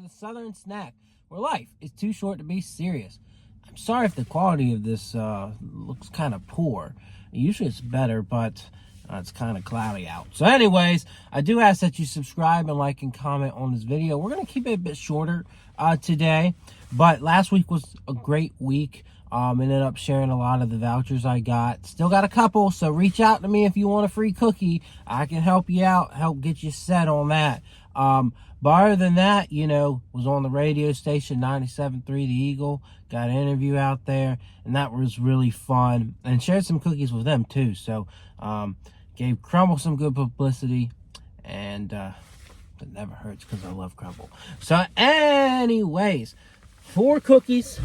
the Southern Snack, where life is too short to be serious. I'm sorry if the quality of this looks kind of poor. Usually it's better, but it's kind of cloudy out. So anyways, I do ask that you subscribe and like and comment on this video. We're going to keep it a bit shorter today, but last week was a great week. Ended up sharing a lot of the vouchers I got. Still got a couple, so reach out to me if you want a free cookie. I can help you out, help get you set on that. But other than that, you know, was on the radio station 97.3 The Eagle. Got an interview out there, and that was really fun. And shared some cookies with them too. So gave Crumbl some good publicity, and it never hurts because I love Crumbl. So anyways, 4 cookies.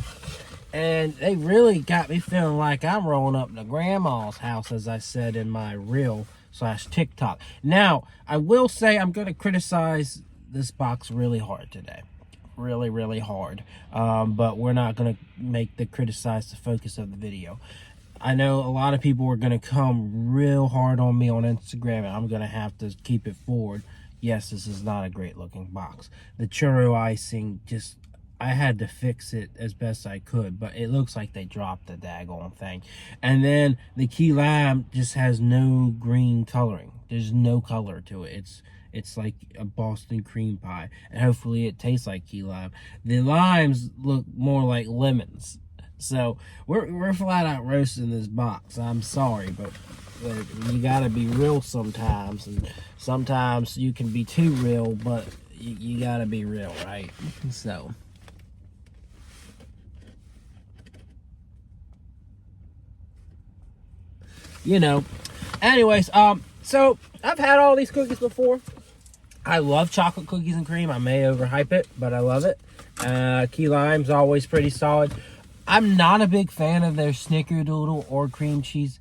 And they really got me feeling like I'm rolling up to grandma's house, as I said in my reel/TikTok. Now, I will say I'm going to criticize this box really hard today. Really, really hard. But we're not going to make the criticize the focus of the video. I know a lot of people are going to come real hard on me on Instagram, and I'm going to have to keep it forward. Yes, this is not a great looking box. The churro icing just... I had to fix it as best I could, but it looks like they dropped the daggone thing. And then the key lime just has no green coloring. There's no color to it. It's like a Boston cream pie, and hopefully it tastes like key lime. The limes look more like lemons. So we're flat out roasting this box. I'm sorry, but you gotta be real sometimes, and sometimes you can be too real, but you gotta be real, right? So you know, anyways, so I've had all these cookies before. I love chocolate cookies and cream. I may overhype it, but I love it. Key lime's always pretty solid. I'm not a big fan of their snickerdoodle or cream cheese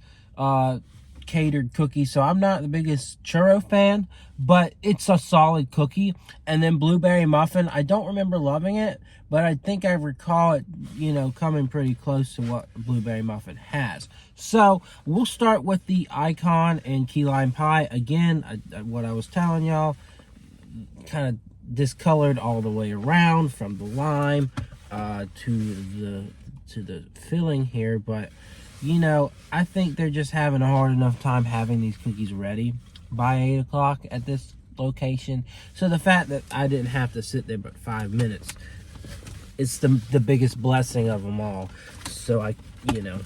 catered cookies, so I'm not the biggest churro fan, but it's a solid cookie. And then blueberry muffin, I don't remember loving it, but I think I recall it, you know, coming pretty close to what blueberry muffin has. So we'll start with the icon and key lime pie. Again, what I was telling y'all, kind of discolored all the way around from the lime to the filling here, but you know, I think they're just having a hard enough time having these cookies ready by 8 o'clock at this location. So the fact that I didn't have to sit there but 5 minutes, it's the biggest blessing of them all. So you know,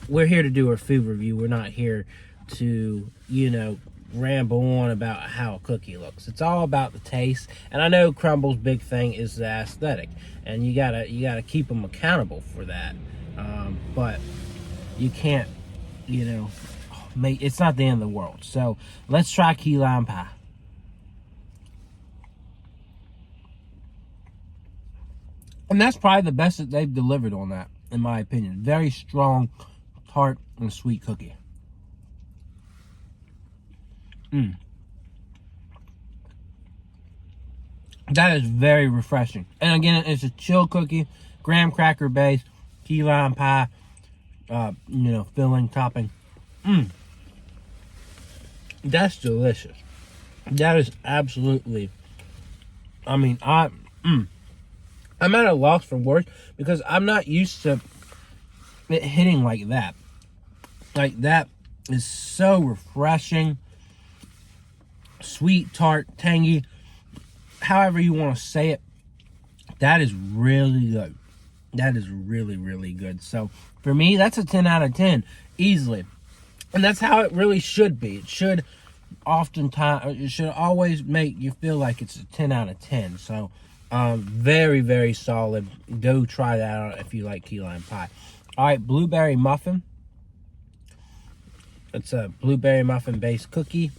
we're here to do a food review. We're not here to, you know, ramble on about how a cookie looks. It's all about the taste. And I know Crumbl's big thing is the aesthetic, and you gotta keep them accountable for that. But you can't, you know, it's not the end of the world. So let's try key lime pie. And that's probably the best that they've delivered on that, in my opinion. Very strong, tart, and sweet cookie. That is very refreshing. And again, it's a chill cookie, graham cracker base, key lime pie, you know, filling, topping. That's delicious. That is absolutely, I mean, I'm at a loss for words because I'm not used to it hitting like that. Like, that is so refreshing. Sweet, tart, tangy, however you want to say it. That is really good. That is really, really good. So for me, that's a 10 out of 10 easily. And that's how it really should be. It should always make you feel like it's a 10 out of 10. So very, very solid. Go try that out if you like key lime pie. All right, blueberry muffin. It's a blueberry muffin based cookie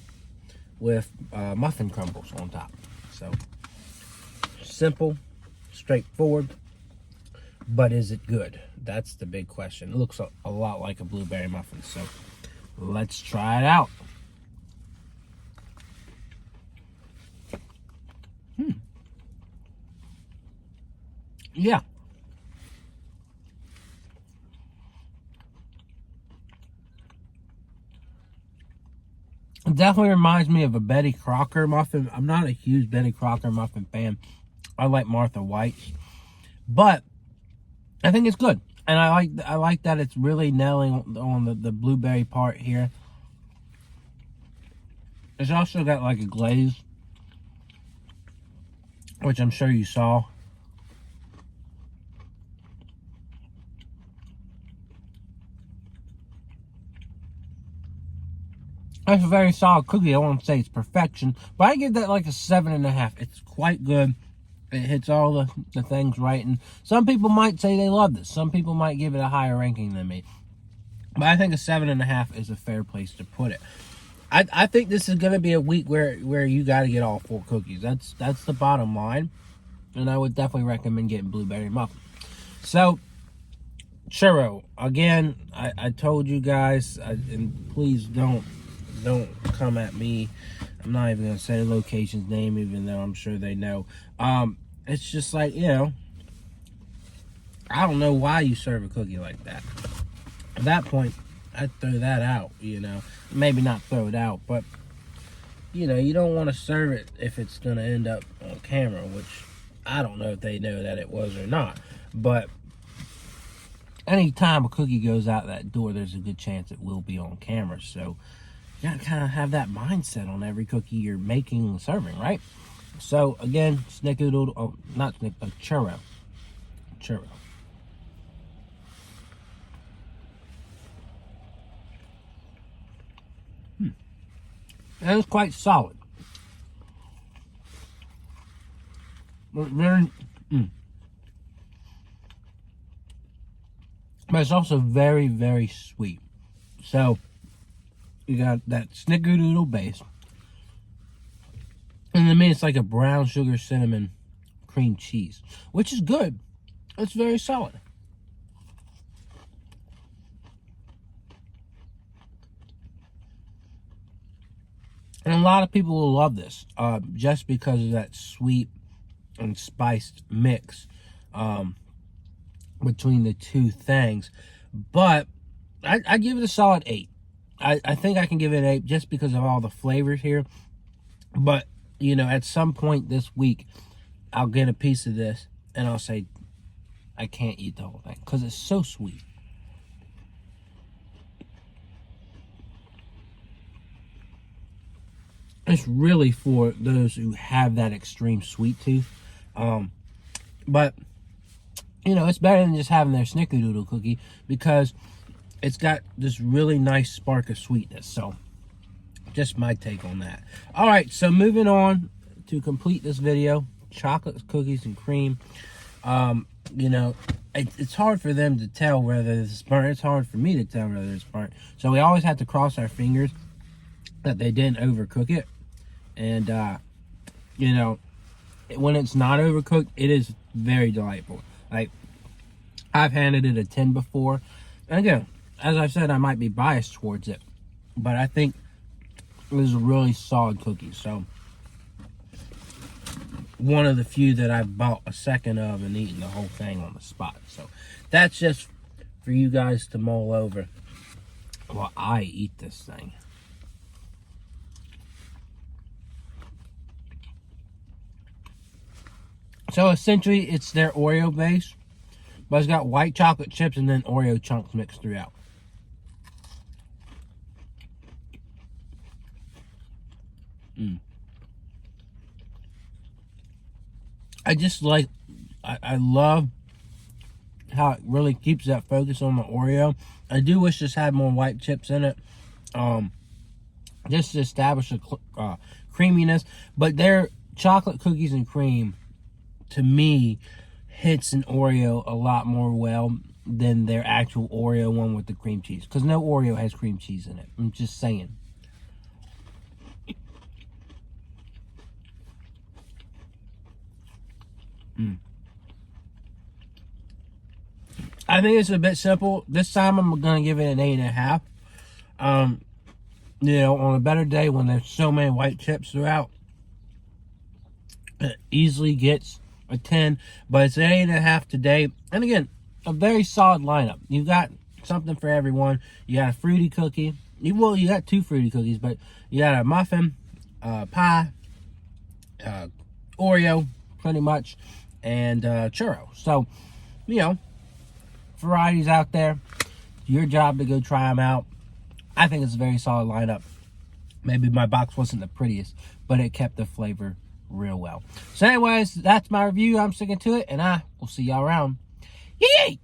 with muffin crumbles on top. So simple, straightforward, but is it good? That's the big question. It looks a lot like a blueberry muffin, so let's try it out. Yeah. It definitely reminds me of a Betty Crocker muffin. I'm not a huge Betty Crocker muffin fan. I like Martha White's, but I think it's good. And I like that it's really nailing on the blueberry part here. It's also got like a glaze, which I'm sure you saw. It's a very solid cookie. I won't say it's perfection, but I give that like a 7.5. It's quite good. It hits all the things right. And some people might say they love this. Some people might give it a higher ranking than me. But I think a 7.5 is a fair place to put it. I think this is going to be a week where you got to get all 4 cookies. That's the bottom line. And I would definitely recommend getting blueberry muffin. So, churro. Again, I told you guys, and please don't come at me. I'm not even going to say the location's name, even though I'm sure they know. It's just like, you know, I don't know why you serve a cookie like that. At that point, I'd throw that out, you know. Maybe not throw it out, but, you know, you don't want to serve it if it's going to end up on camera, which I don't know if they know that it was or not. But anytime a cookie goes out that door, there's a good chance it will be on camera. So you got to kind of have that mindset on every cookie you're making and serving, right? So, again, snickerdoodle, oh, not snicker, churro. Churro. That is quite solid. But very, but it's also very, very sweet. So, you got that snickerdoodle base. And to me, it's like a brown sugar cinnamon cream cheese, which is good. It's very solid. And a lot of people will love this just because of that sweet and spiced mix between the two things. But I give it a solid 8. I think I can give it an 8 just because of all the flavors here. But, you know, at some point this week, I'll get a piece of this and I'll say, I can't eat the whole thing because it's so sweet. It's really for those who have that extreme sweet tooth. But, you know, it's better than just having their snickerdoodle cookie because it's got this really nice spark of sweetness. So, just my take on that. All right, so moving on to complete this video. Chocolate cookies and cream. You know, it's hard for them to tell whether this is burnt. It's hard for me to tell whether it's burnt. So, we always have to cross our fingers that they didn't overcook it. And, you know, when it's not overcooked, it is very delightful. Like, I've handed it a 10 before. And again, as I've said, I might be biased towards it. But I think it was a really solid cookie. So, one of the few that I've bought a second of and eaten the whole thing on the spot. So, that's just for you guys to mull over while I eat this thing. So essentially, it's their Oreo base, but it's got white chocolate chips and then Oreo chunks mixed throughout. I just like, I love how it really keeps that focus on the Oreo. I do wish this had more white chips in it, just to establish a creaminess. But their chocolate cookies and cream, to me, hits an Oreo a lot more well than their actual Oreo one with the cream cheese. Because no Oreo has cream cheese in it. I'm just saying. I think it's a bit simple. This time I'm going to give it an 8.5. You know, on a better day when there's so many white chips throughout, it easily gets a 10, but it's an 8.5 today. And again, a very solid lineup. You've got something for everyone. You got a fruity cookie. You got 2 fruity cookies, but you got a muffin, pie, Oreo, pretty much, and churro. So, you know, varieties out there. Your job to go try them out. I think it's a very solid lineup. Maybe my box wasn't the prettiest, but it kept the flavor real well. So anyways, that's my review. I'm sticking to it, and I will see y'all around. Yay!